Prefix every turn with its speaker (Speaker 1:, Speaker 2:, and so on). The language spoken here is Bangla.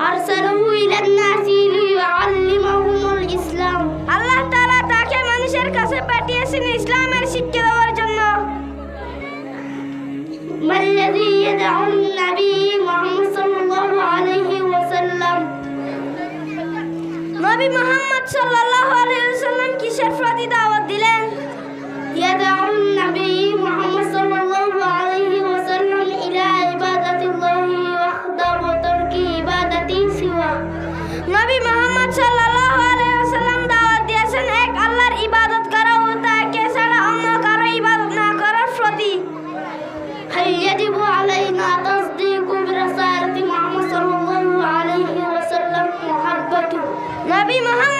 Speaker 1: আরসালহু ইলান নাসি লিয়ুআল্লিমাহুমুল ইসলাম। আল্লাহ তাআলা তাকে মানুষের কাছে পাঠিয়েছেন ইসলামের শিক্ষা দেওয়ার জন্য। মাল্লাযী ইয়াদউন নবী মুহাম্মদ সাল্লাল্লাহু আলাইহি ওয়াসাল্লাম। নবী মুহাম্মদ সাল্লাল্লাহু আলাইহি ওয়াসাল্লাম কিসের প্রতি দাওয়াত দিলেন? ইয়াদউন নবী মুহাম্মদ সাল্লাল্লাহু আলাইহি ওয়াসাল্লাম ইলা ইবাদাতিল্লাহি ওয়াহদাহু ওয়া তারকি ইবাদাতি সিওয়া। নবী মুহাম্মদ সাল্লাল্লাহু আলাইহি ওয়াসাল্লাম দাওয়াত দিয়েছেন এক আল্লাহর ইবাদত করা ও তাকে ছাড়া অন্য কারো ইবাদত না করার প্রতি। হাল ইয়াজিবু আলাইনা তাসদীকু বিরিসালাতি মুহাম্মদ সাল্লাল্লাহু আলাইহি ওয়াসাল্লাম মুহাব্বাতু। নবী মুহাম্মদ